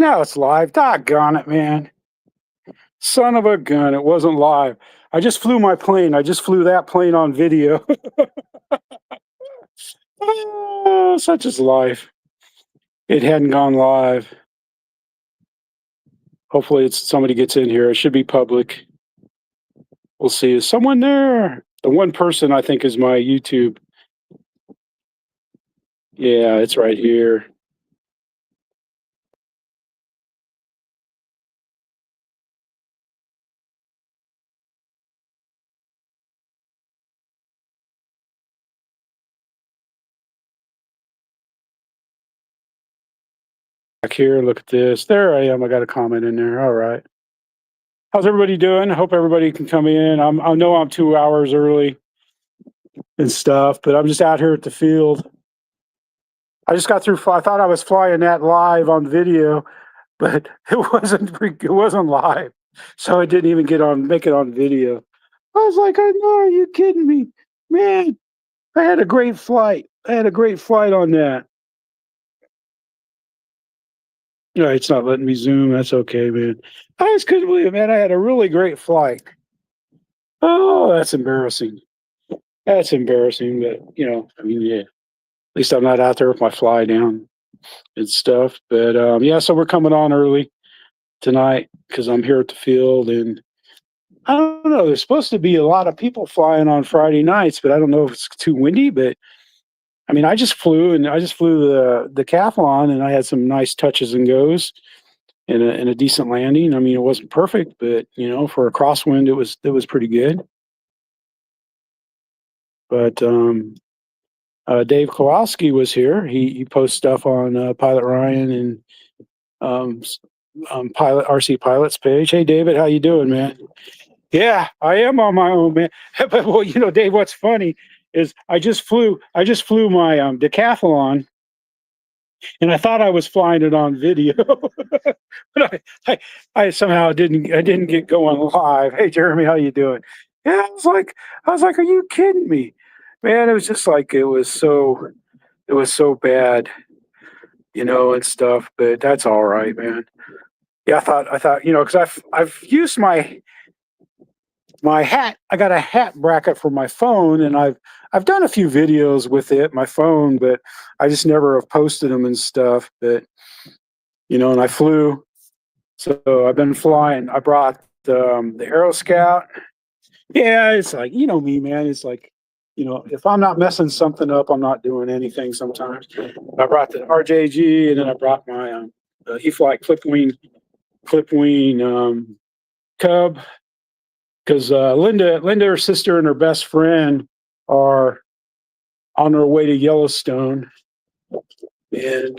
Now it's live. Doggone it, man. Son of a gun. It wasn't live. I just flew my plane. I just flew that plane on video. Oh, such is life. It hadn't gone live. Hopefully it's somebody gets in here. It should be public. We'll see. Is someone there? The one person I think is my YouTube. Yeah, it's right here. Back here, look at this. There I am. I got a comment in there. All right. How's everybody doing? I hope everybody can come in. I know I'm 2 hours early and stuff, but I'm just out here at the field. I just got through. I thought I was flying that live on video, but it wasn't live, so it didn't even make it on video. I was like, I know, are you kidding me, man? I had a great flight. On that. No, it's not letting me zoom. That's okay, man. I just couldn't believe it, man. I had a really great flight. Oh, that's embarrassing. That's embarrassing, but I mean, yeah. At least I'm not out there with my fly down and stuff. But yeah, so we're coming on early tonight because I'm here at the field, and I don't know. There's supposed to be a lot of people flying on Friday nights, but I don't know if it's too windy. But I mean, I just flew the decathlon, and I had some nice touches and goes, and a decent landing. I mean, it wasn't perfect, but for a crosswind, it was pretty good. But Dave Kowalski was here. He posts stuff on Pilot Ryan and Pilot RC Pilot's page. Hey, David, how you doing, man? Yeah, I am on my own, man. But well, Dave, what's funny is I just flew my decathlon, and I thought I was flying it on video, but I somehow didn't get going live. Hey, Jeremy, how you doing? Yeah, I was like, are you kidding me, man? It was just like it was so bad, and stuff. But that's all right, man. Yeah, I thought, because I've used my hat. I got a hat bracket for my phone, and I've done a few videos with my phone, but I just never have posted them and stuff. But and I flew, so I've been flying. I brought the Aero Scout. Yeah, it's like me, man. It's like if I'm not messing something up, I'm not doing anything. Sometimes I brought the RJG, and then I brought my E-Flight clip wing Cub. Because Linda, her sister, and her best friend are on their way to Yellowstone, and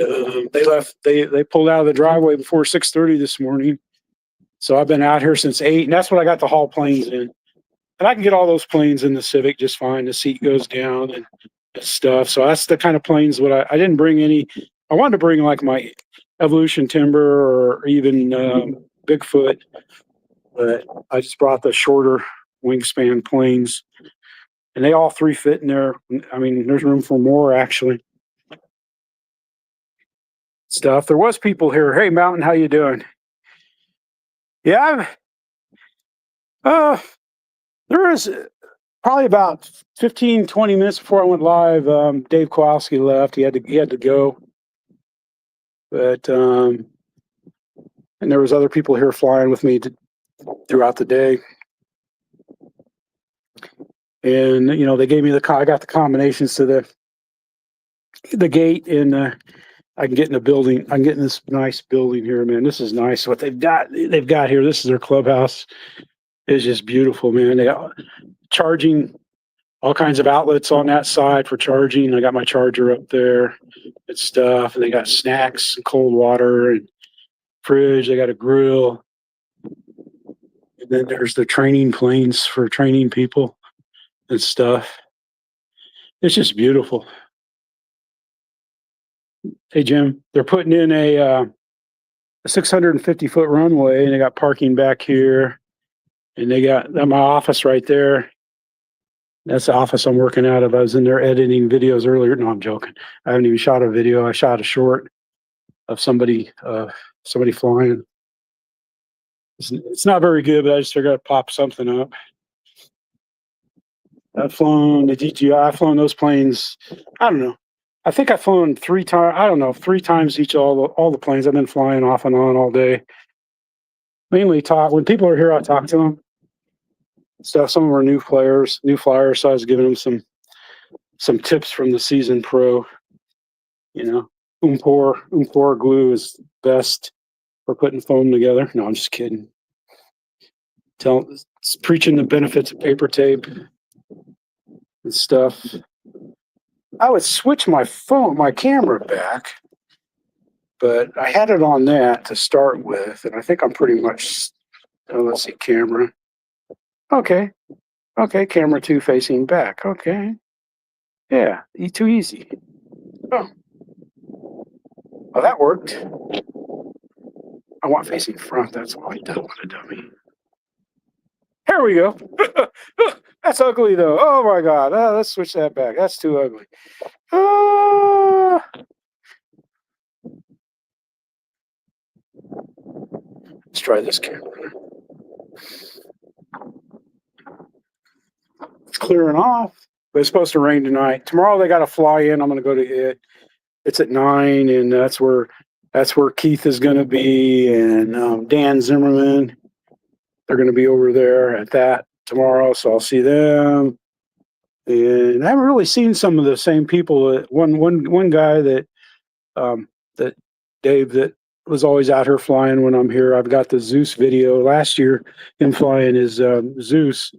they left. They pulled out of the driveway before 6:30 this morning. So I've been out here since 8, and that's when I got the haul planes in. And I can get all those planes in the Civic just fine. The seat goes down and stuff. So that's the kind of planes. I didn't bring any. I wanted to bring like my Evolution Timber or even Bigfoot. But I just brought the shorter wingspan planes, and they all 3 fit in there. I mean, there's room for more actually. Stuff. There was people here. Hey, Mountain, how you doing? Yeah, there was probably about 15, 20 minutes before I went live. Dave Kowalski left. He had to go, but and there was other people here flying with me throughout the day, and they gave me I got the combinations to the gate, and I can get in the building. I can get in this nice building here, man. This is nice. What they've got here. This is their clubhouse. It's just beautiful, man. They got charging, all kinds of outlets on that side for charging. I got my charger up there and stuff, and they got snacks and cold water and fridge. They got a grill. And then there's the training planes for training people and stuff. It's just beautiful. Hey, Jim, they're putting in a 650-foot runway, and they got parking back here, and they got my office right there. That's the office I'm working out of. I was in there editing videos earlier. No, I'm joking. I haven't even shot a video. I shot a short of somebody Somebody flying. It's not very good, but I just figured I'd pop something up. I've flown the DJI. I've flown those planes. I don't know. I think I've flown 3 times. I don't know, 3 times each. All the planes. I've been flying off and on all day. Mainly talk when people are here. I talk to them. Stuff. Some of them are new players, new flyers. So I was giving them some tips from the seasoned pro. You know, Umpor glue is best for putting foam together. No, I'm just kidding. It's preaching the benefits of paper tape and stuff. I would switch my camera back, but I had it on that to start with, and I think I'm pretty much. Let's see, camera. Okay, camera 2 facing back. Okay, yeah, too easy. Oh, that worked. I want facing front. That's why I don't want a dummy. Here we go. That's ugly though. Oh my God. Let's switch that back. That's too ugly. Let's try this camera. It's clearing off, but it's supposed to rain tonight. Tomorrow they got to fly in. I'm going to go to it. It's at 9, and that's where Keith is going to be, and Dan Zimmerman. They're going to be over there at that tomorrow, so I'll see them. And I haven't really seen some of the same people. One guy that Dave that was always out here flying when I'm here. I've got the Zeus video last year. Him flying his Zeus,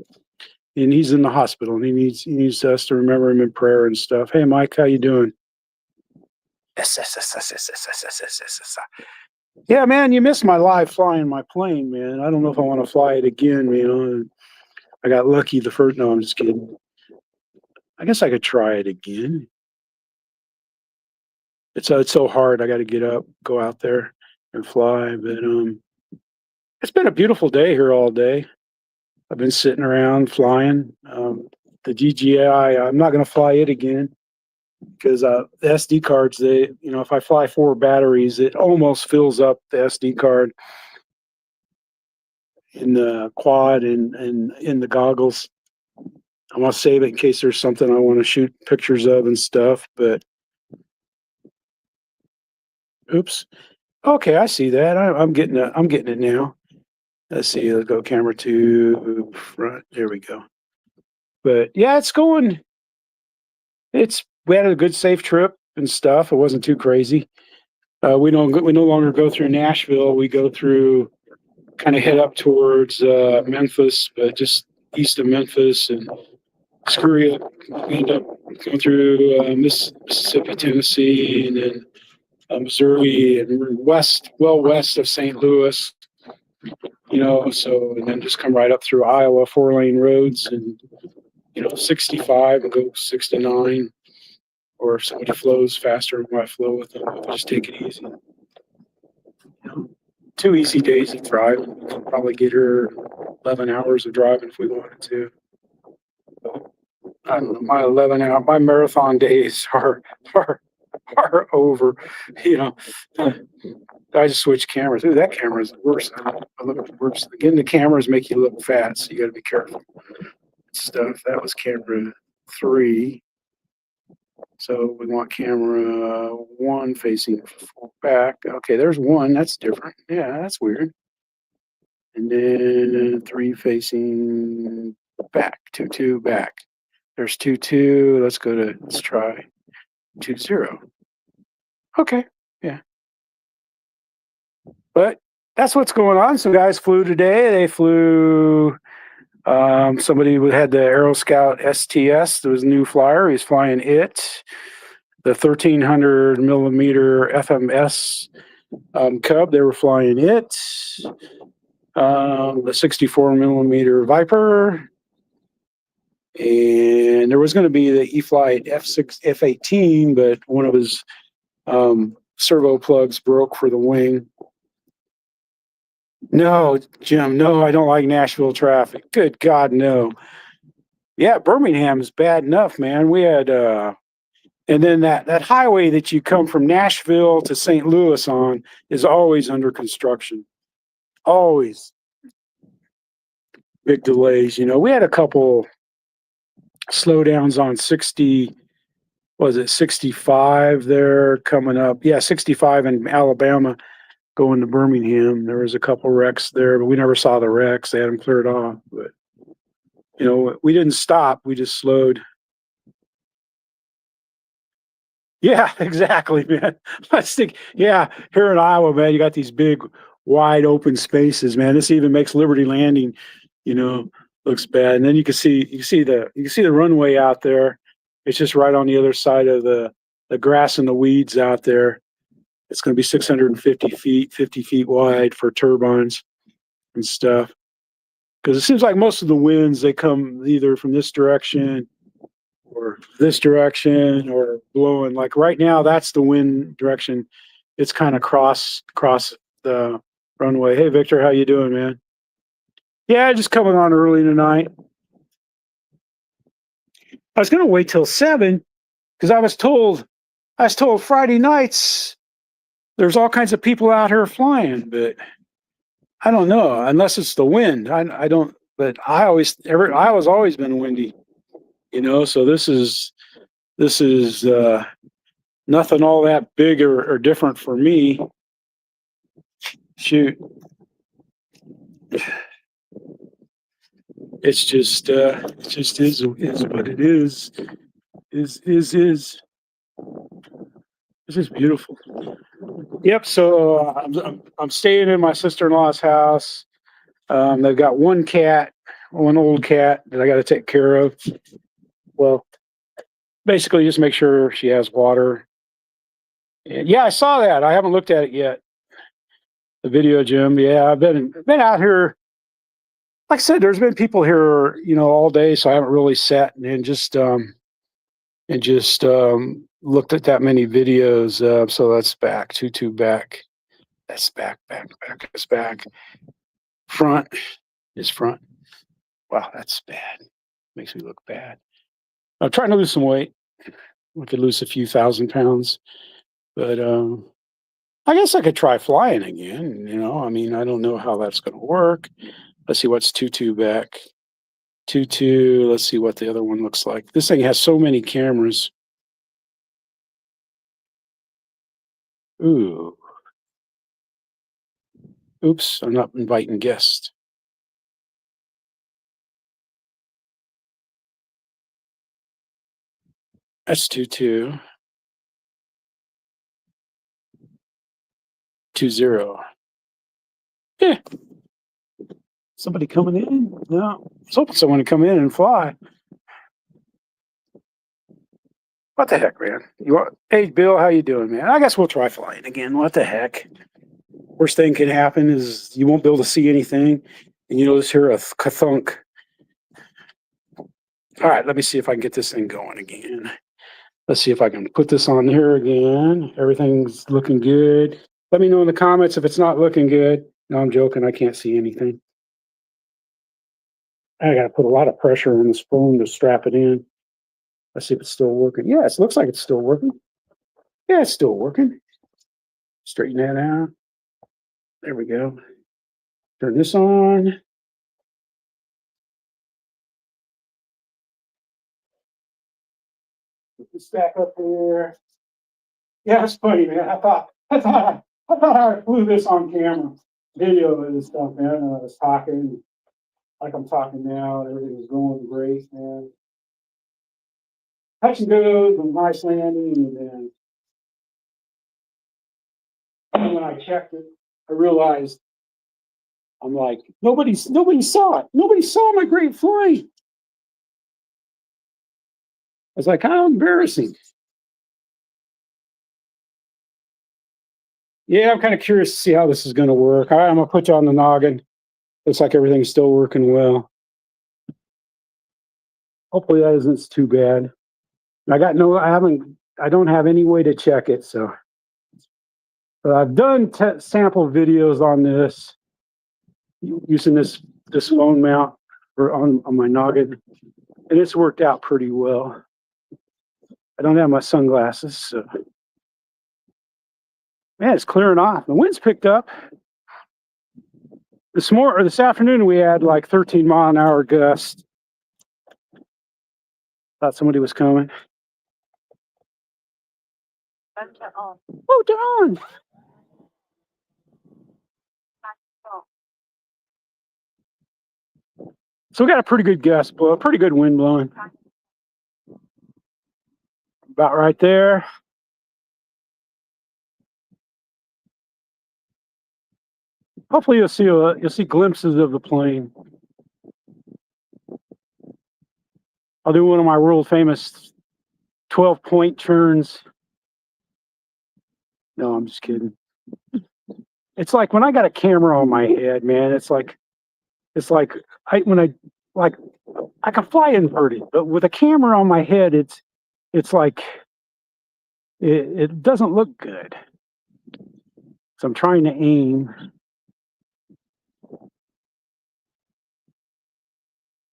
and he's in the hospital, and he needs us to remember him in prayer and stuff. Hey, Mike, how you doing? Yeah, man, you missed my live flying my plane, man. I don't know if I want to fly it again. You know, I got lucky the first. No, I'm just kidding. I guess I could try it again. It's so hard. I got to get up, go out there, and fly. But it's been a beautiful day here all day. I've been sitting around flying. The DJI, I'm not going to fly it again. Because the SD cards, if I fly 4 batteries, it almost fills up the SD card in the quad and in the goggles. I want to save it in case there's something I want to shoot pictures of and stuff. But oops, okay, I see that. I'm getting it now. Let's see. Let's go camera 2 front. There we go. But yeah, it's going. We had a good, safe trip and stuff. It wasn't too crazy. We no longer go through Nashville. We go through, kind of head up towards Memphis, but just east of Memphis, and scurry up. We end up going through Mississippi, Tennessee, and then Missouri, and west of St. Louis. And then just come right up through Iowa, 4-lane roads, and 65 and go 69. Or if somebody flows faster, we might flow with them. We'll just take it easy. 2 easy days of driving. We can probably get her 11 hours of driving if we wanted to. I don't know. My marathon days are over. I just switched cameras. Ooh, that camera is worse. Worse. Again, the cameras make you look fat, so you got to be careful. Stuff. That was camera 3. So we want camera 1 facing back. Okay, there's 1. That's different. Yeah, that's weird. And then 3 facing back. 2 back. There's 2. Let's try 2. Okay, yeah. But that's what's going on. Some guys flew today. They flew. Somebody had the Aero Scout STS. There was a new flyer. He's flying it. The 1300 millimeter FMS Cub. They were flying it. The 64 millimeter Viper. And there was going to be the E-Flight F18, but one of his servo plugs broke for the wing. No, Jim, no, I don't like Nashville traffic. Good God, no. Yeah, Birmingham is bad enough, man. We had And then that highway that you come from Nashville to St. Louis on is always under construction. Always big delays. We had a couple slowdowns on 60, was it 65 there coming up? Yeah, 65 in Alabama going to Birmingham. There was a couple wrecks there, but we never saw the wrecks. They had them cleared off. But, we didn't stop. We just slowed. Yeah, exactly, man. Let's think. Yeah, here in Iowa, man, you got these big, wide open spaces, man. This even makes Liberty Landing, looks bad. And then you can see the runway out there. It's just right on the other side of the grass and the weeds out there. It's going to be 650 feet, 50 feet wide for turbines and stuff. Because it seems like most of the winds, they come either from this direction or this direction or blowing. Like right now, that's the wind direction. It's kind of cross the runway. Hey, Victor, how you doing, man? Yeah, just coming on early tonight. I was going to wait till 7 because I was told Friday nights there's all kinds of people out here flying, but I don't know unless it's the wind. I don't. But Iowa's always been windy, So this is nothing all that big or different for me. Shoot, it's just is what it is. Is it's just beautiful. Yep. So I'm staying in my sister-in-law's house. They've got one old cat that I got to take care of. Well, basically just make sure she has water. And yeah, I saw that. I haven't looked at it yet. The video, Jim. Yeah, I've been out here. Like I said, there's been people here, all day, so I haven't really sat and just looked at that many videos. So that's back, tutu back. That's back. That's back. Front is front. Wow, that's bad. Makes me look bad. I'm trying to lose some weight. I could lose a few 1,000 pounds, but I guess I could try flying again. I don't know how that's going to work. Let's see what's tutu back. Tutu. Let's see what the other one looks like. This thing has so many cameras. Ooh. Oops, I'm not inviting guests. That's 2-2. 2-0. Yeah. Somebody coming in? No. I was hoping someone would come in and fly. What the heck, man? Hey, Bill, how you doing, man? I guess we'll try flying again. What the heck? Worst thing can happen is you won't be able to see anything, and you'll just hear a ka-thunk. All right, let me see if I can get this thing going again. Let's see if I can put this on here again. Everything's looking good. Let me know in the comments if it's not looking good. No, I'm joking. I can't see anything. I got to put a lot of pressure on this phone to strap it in. Let's see if it's still working. Yeah, it looks like it's still working. Yeah, it's still working. Straighten that out. There we go. Turn this on. Put this back up there. Yeah, it's funny, man. I thought I flew this on camera, video and stuff, man. I was talking like I'm talking now. Everything was going great, man. Touch and goes, and nice landing, and then when I checked it, I realized I'm like, nobody saw it. Nobody saw my great flight. I was like, how embarrassing. Yeah, I'm kind of curious to see how this is going to work. All right, I'm going to put you on the noggin. Looks like everything's still working well. Hopefully that isn't too bad. I don't have any way to check it, so. But I've done sample videos on this using this phone mount on my noggin, and it's worked out pretty well. I don't have my sunglasses, so man, it's clearing off. The wind's picked up. This afternoon we had like 13-mile-an-hour gusts. Thought somebody was coming. Oh, they're on. So we got a pretty good gust blow, pretty good wind blowing. About right there. Hopefully you'll see glimpses of the plane. I'll do one of my world famous 12-point turns. No, I'm just kidding. It's like when I got a camera on my head, man. It's like I can fly inverted, but with a camera on my head, it's like it doesn't look good. So I'm trying to aim.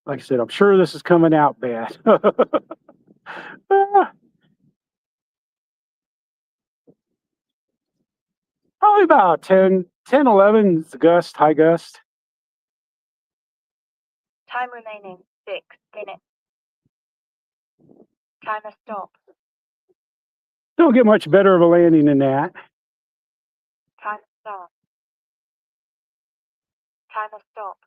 Like I said, I'm sure this is coming out bad. Probably about 10, 11 is the gust, high gust. Time remaining 6 minutes. Timer stop. Don't get much better of a landing than that. Timer start. Timer stop.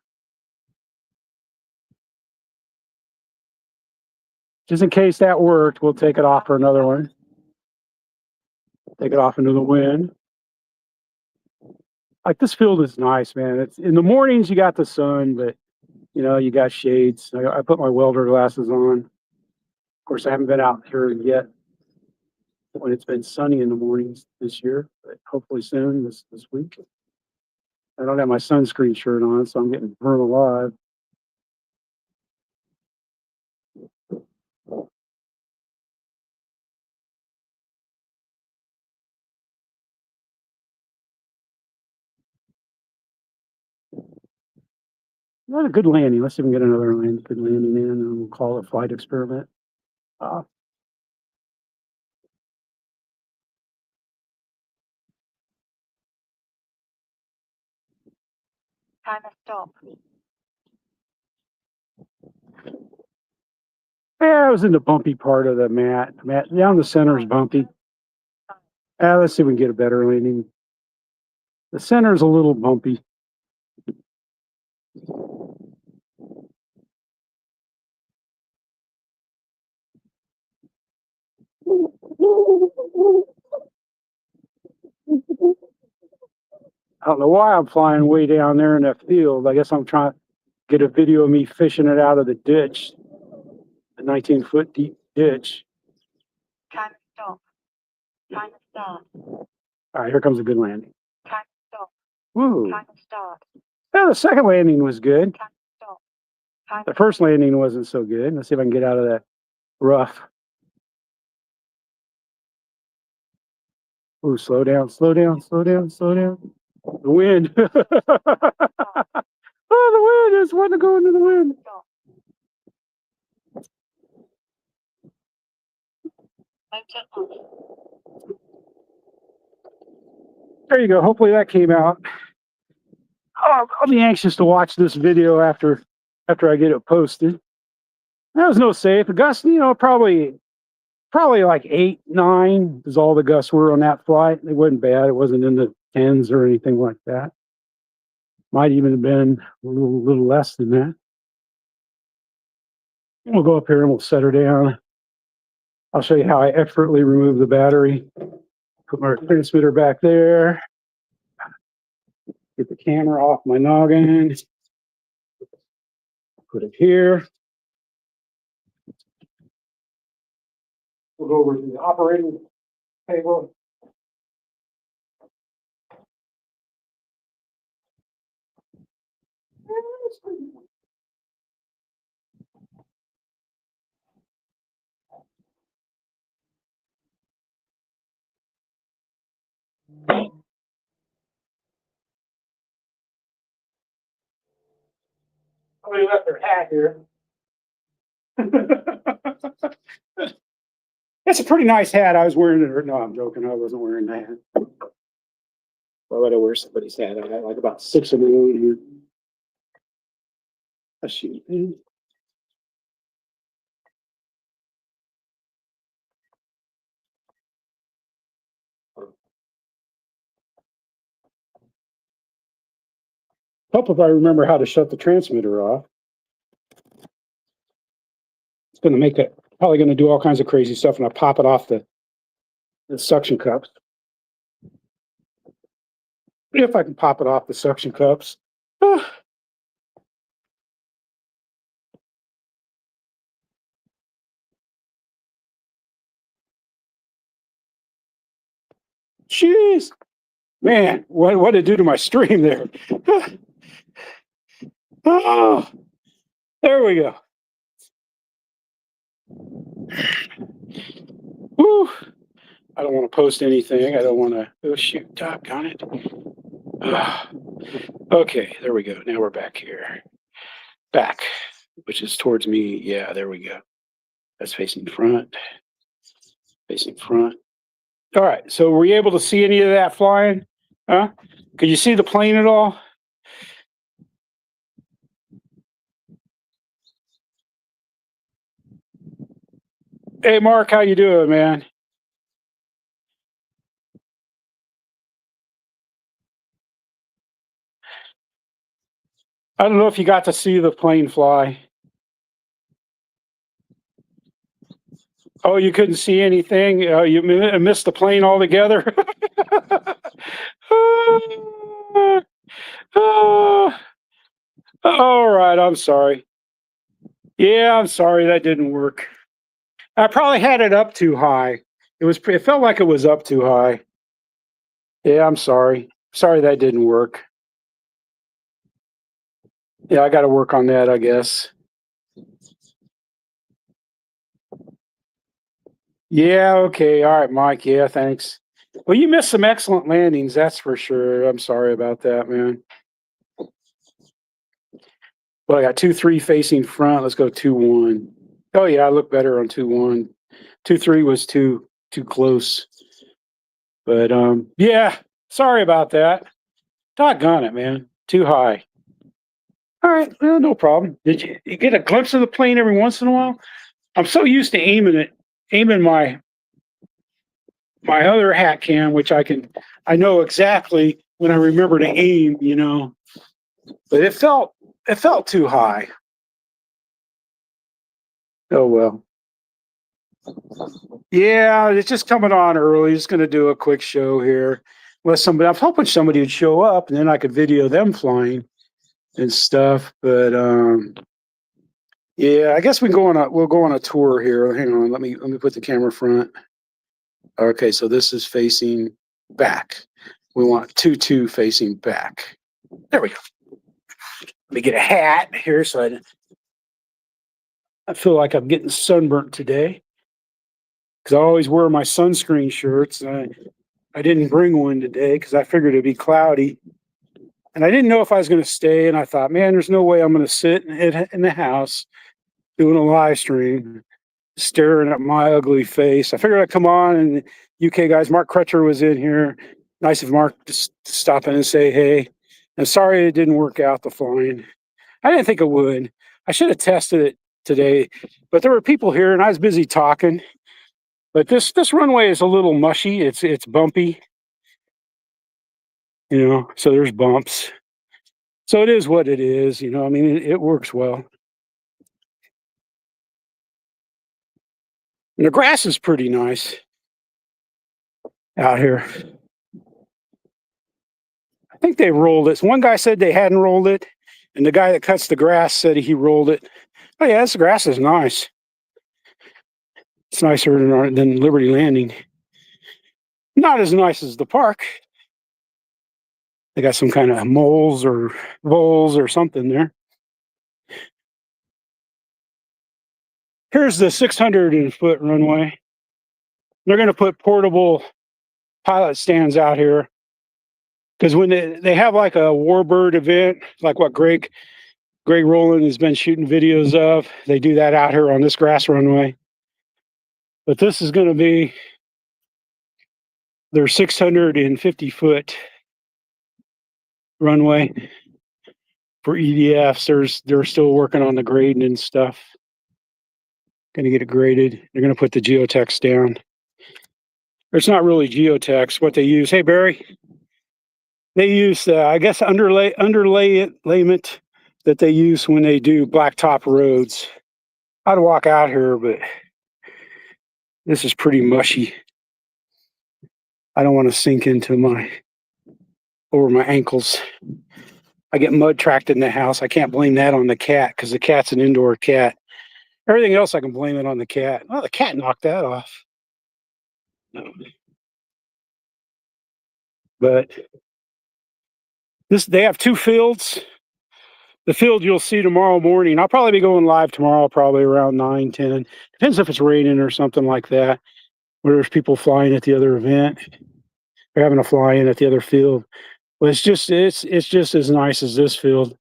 Just in case that worked, we'll take it off for another one. Take it off into the wind. Like, this field is nice, man. It's in the mornings you got the sun, but you know, you got shades. I put my welder glasses on. Of course, I haven't been out here yet when it's been sunny in the mornings this year, but hopefully soon this week. I don't have my sunscreen shirt on, so I'm getting burned alive. Not a good landing. Let's see if we can get another good landing in, and we'll call it a flight experiment. Timer stop. Yeah, I was in the bumpy part of the mat. Down the center is bumpy. Let's see if we can get a better landing. The center is a little bumpy. I don't know why I'm flying way down there in that field. I guess I'm trying to get a video of me fishing it out of the ditch, the 19-foot deep ditch. Timer stop. Timer start. All right, here comes a good landing. Timer stop. Woo. Timer start. Yeah, the second landing was good. Timer stop. Timer The first landing wasn't so good. Let's see if I can get out of that rough. Ooh, slow down, slow down, slow down, slow down. The wind. Oh, the wind. It's wanting to go into the wind. There you go. Hopefully that came out. Oh, I'll be anxious to watch this video after I get it posted. That was no safe. The gust, you know, probably like 8, 9 is all the gusts were on that flight. It wasn't bad. It wasn't in the 10s or anything like that. Might even have been a little less than that. We'll go up here and we'll set her down. I'll show you how I expertly remove the battery. Put my transmitter back there. Get the camera off my noggin. Put it here. We'll go over to the operating table. Somebody left their hat here. That's a pretty nice hat. I was wearing it. No, I'm joking. I wasn't wearing that. Why would I wear somebody's hat? I got like about 6 of my own here. Oh, shoot. Hope if I remember how to shut the transmitter off. It's going to make it, probably going to do all kinds of crazy stuff, and I pop it off the suction cups. If I can pop it off the suction cups. Jeez. Man, what did it do to my stream there? Oh, there we go. Woo. I don't want to post anything. I don't want to. Oh, shoot. Doggone it. Okay, there we go. Now we're back here. Back, which is towards me. Yeah, there we go. That's facing front. Facing front. All right. So were you able to see any of that flying? Huh? Could you see the plane at all? Hey, Mark, how you doing, man? I don't know if you got to see the plane fly. Oh, you couldn't see anything? You missed the plane altogether? All right, I'm sorry. Yeah, I'm sorry that didn't work. I probably had it up too high. It felt like it was up too high. Yeah, I'm sorry. Sorry that didn't work. Yeah, I got to work on that, I guess. Yeah, okay. All right, Mike. Yeah, thanks. Well, you missed some excellent landings, that's for sure. I'm sorry about that, man. Well, I got 2-3 facing front. Let's go 2-1. Oh yeah, I look better on 2-1. 2-3 was too close. But yeah, sorry about that. Doggone it, man. Too high. All right, well, no problem. Did you get a glimpse of the plane every once in a while? I'm so used to aiming my other hat cam, which I know exactly when I remember to aim, But it felt too high. Oh well. Yeah, it's just coming on early. Just gonna do a quick show here. I'm hoping somebody would show up and then I could video them flying and stuff. But yeah, I guess we'll go on a tour here. Hang on, let me put the camera front. Okay, so this is facing back. We want 2-2 facing back. There we go. Let me get a hat here so I feel like I'm getting sunburnt today. Because I always wear my sunscreen shirts. I didn't bring one today because I figured it'd be cloudy. And I didn't know if I was going to stay. And I thought, man, there's no way I'm going to sit in the house doing a live stream, staring at my ugly face. I figured I'd come on, and the UK guys, Mark Crutcher was in here. Nice of Mark to stop in and say hey. And sorry it didn't work out, the flying. I didn't think it would. I should have tested it today. But there were people here, and I was busy talking. But this runway is a little mushy. It's bumpy, so there's bumps. So it is what it is, I mean, it works well. And the grass is pretty nice out here. I think they rolled it. One guy said they hadn't rolled it, and the guy that cuts the grass said he rolled it. Oh yeah, this grass is nice. It's nicer than Liberty Landing. Not as nice as the park. They got some kind of moles or voles or something there. Here's the 600-foot runway. They're going to put portable pilot stands out here because when they have like a Warbird event, like what Greg Rowland has been shooting videos of, they do that out here on this grass runway. But this is going to be their 650-foot runway for EDFs. They're still working on the grading and stuff. Going to get it graded. They're going to put the geotext down. It's not really geotext. What they use, hey Barry, they use I guess underlayment that they use when they do blacktop roads. I'd walk out here, but this is pretty mushy. I don't want to sink into over my ankles. I get mud tracked in the house. I can't blame that on the cat because the cat's an indoor cat. Everything else I can blame it on the cat. Well, the cat knocked that off. No. But they have 2 fields. The field you'll see tomorrow morning. I'll probably be going live tomorrow, probably around 9, 10. Depends if it's raining or something like that. Where there's people flying at the other event. They're having a fly-in at the other field. Well, it's just as nice as this field.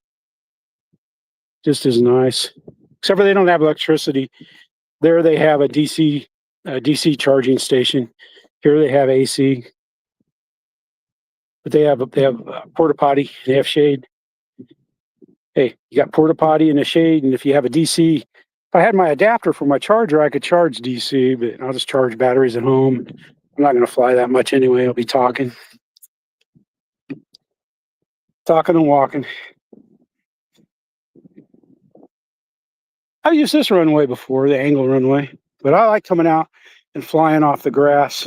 Just as nice. Except for they don't have electricity. There they have a DC charging station. Here they have AC. But they have a porta potty. They have shade. Hey, you got porta potty and a shade, and if you have a DC, if I had my adapter for my charger, I could charge DC, but I'll just charge batteries at home. I'm not going to fly that much anyway. I'll be talking and walking. I've used this runway before, the angle runway, but I like coming out and flying off the grass.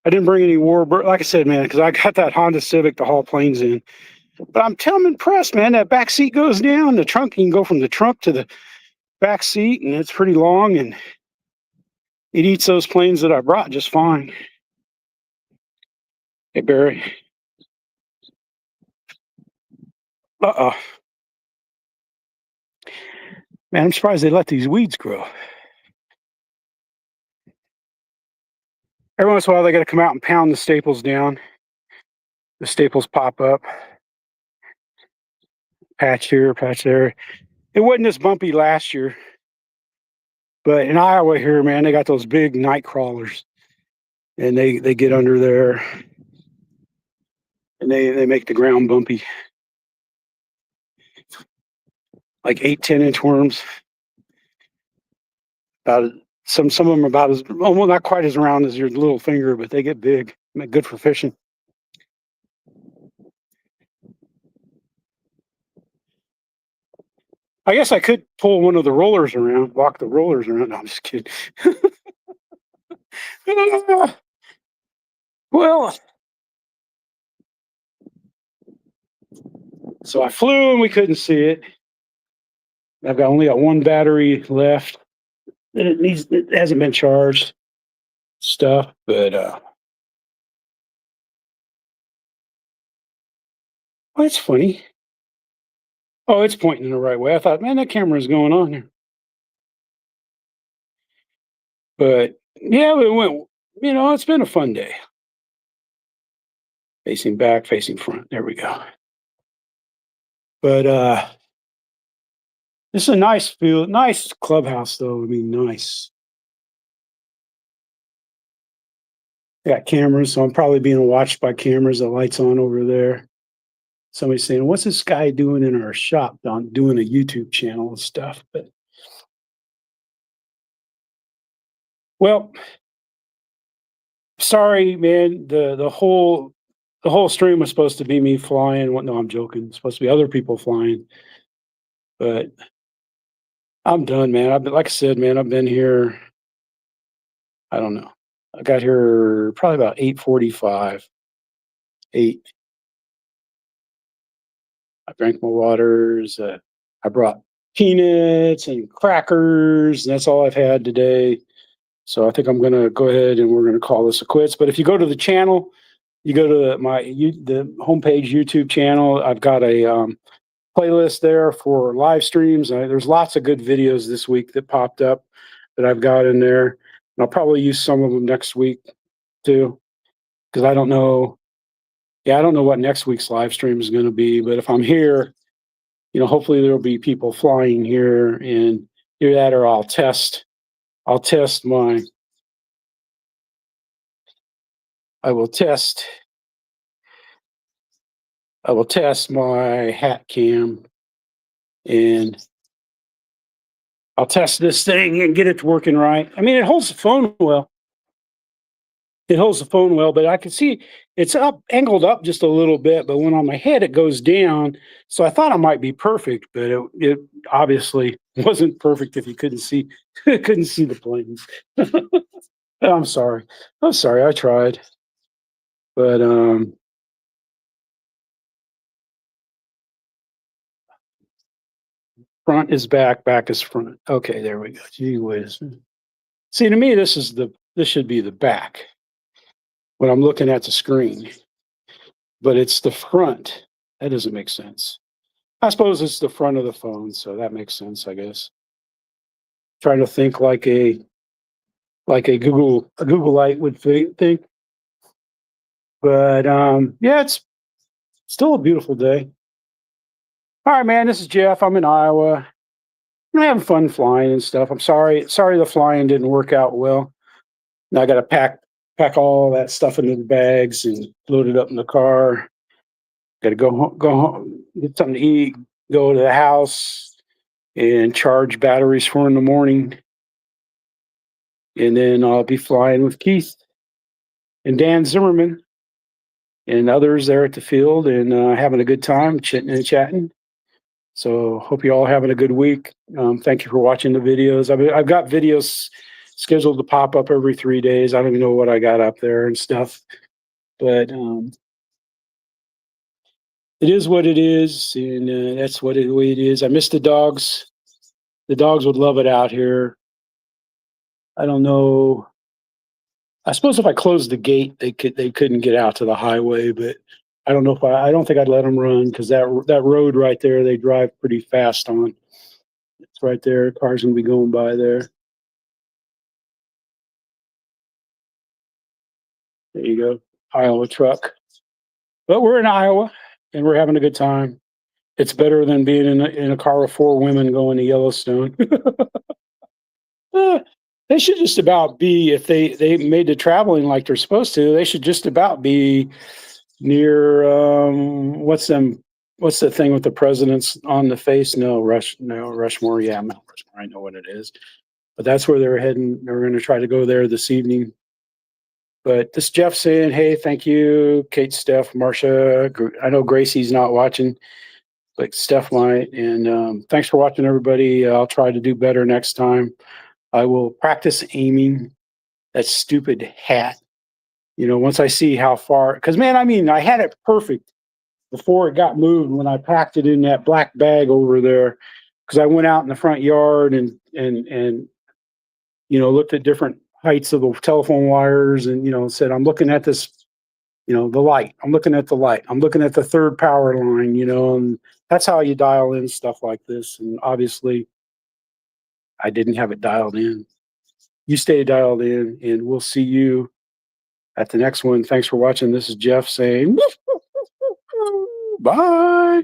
I didn't bring any warbird, like I said, man, because I got that Honda Civic to haul planes in. But I'm impressed, man. That back seat goes down. The trunk, you can go from the trunk to the back seat, and it's pretty long, and it eats those planes that I brought just fine. Hey, Barry. Uh-oh. Man, I'm surprised they let these weeds grow. Every once in a while, they got to come out and pound the staples down. The staples pop up. Patch here, patch there. It wasn't this bumpy last year. But in Iowa here, man, they got those big night crawlers. And they get under there. And they make the ground bumpy. Like 8, 10-inch worms. About some of them are about as, well, not quite as round as your little finger, but they get big. Good for fishing. I guess I could pull one of the rollers around, walk the rollers around. No, I'm just kidding. Well, so I flew and we couldn't see it. I've only got 1 battery left. It hasn't been charged. Stuff, but well, that's funny. Oh, it's pointing in the right way. I thought, man, that camera's going on here. But yeah, it went, it's been a fun day. Facing back, facing front. There we go. But this is a nice field, nice clubhouse though. I mean, nice. Got cameras, so I'm probably being watched by cameras. The lights on over there. Somebody's saying, what's this guy doing in our shop? Doing a YouTube channel and stuff. But well, sorry, man. The whole stream was supposed to be me flying. No, I'm joking. It's supposed to be other people flying. But I'm done, man. Like I said, man, I've been here. I don't know. I got here probably about 8:45. 8. I drank my waters. I brought peanuts and crackers. And that's all I've had today. So I think I'm going to go ahead and we're going to call this a quits. But if you go to the channel, you go to the homepage YouTube channel. I've got a playlist there for live streams. There's lots of good videos this week that popped up that I've got in there. And I'll probably use some of them next week too, because I don't know. Yeah, I don't know what next week's live stream is going to be, but if I'm here, hopefully there'll be people flying here, and either that or I'll test I'll test my. I will test my hat cam, and I'll test this thing and get it working right. I mean, it holds the phone well. It holds the phone well, but I can see it's angled up just a little bit. But when on my head, it goes down. So I thought it might be perfect, but it obviously wasn't perfect if you couldn't see the planes. I'm sorry. I tried, but front is back, back is front. Okay, there we go. Gee whiz. See, to me, this should be the back when I'm looking at the screen, but it's the front. That doesn't make sense. I suppose it's the front of the phone, so that makes sense, I guess. Trying to think like a Googleite would think. But yeah, it's still a beautiful day. All right, man. This is Jeff. I'm in Iowa. I'm having fun flying and stuff. I'm sorry the flying didn't work out well. Now I got to pack all that stuff into the bags and load it up in the car. Got to go home, get something to eat, go to the house, and charge batteries for in the morning. And then I'll be flying with Keith and Dan Zimmerman and others there at the field and having a good time, chitting and chatting. So hope you all having a good week. Thank you for watching the videos. I've got videos scheduled to pop up every 3 days. I don't even know what I got up there and stuff, but it is what it is, and that's the way it is. I miss the dogs. The dogs would love it out here. I don't know. I suppose if I closed the gate, they couldn't get out to the highway, but I don't know if I don't think I'd let them run because that road right there, they drive pretty fast on. It's right there. Cars gonna be going by there. There you go, Iowa truck. But we're in Iowa and we're having a good time. It's better than being in a car with 4 women going to Yellowstone. They should just about be, if they made the traveling like they're supposed to, they should just about be near what's the thing with the presidents on the face? Rushmore. Yeah, Mount Rushmore. I know what it is. But that's where they're heading. They're going to try to go there this evening. But this Jeff saying, hey, thank you, Kate, Steph, Marcia. I know Gracie's not watching, but Steph might. And thanks for watching, everybody. I'll try to do better next time. I will practice aiming that stupid hat. Once I see how far, because man, I mean, I had it perfect before it got moved when I packed it in that black bag over there, because I went out in the front yard and looked at different heights of the telephone wires and said, I'm looking at this, the light. I'm looking at the light. I'm looking at the third power line, and that's how you dial in stuff like this. And obviously, I didn't have it dialed in. You stay dialed in, and we'll see you at the next one. Thanks for watching. This is Jeff saying, bye.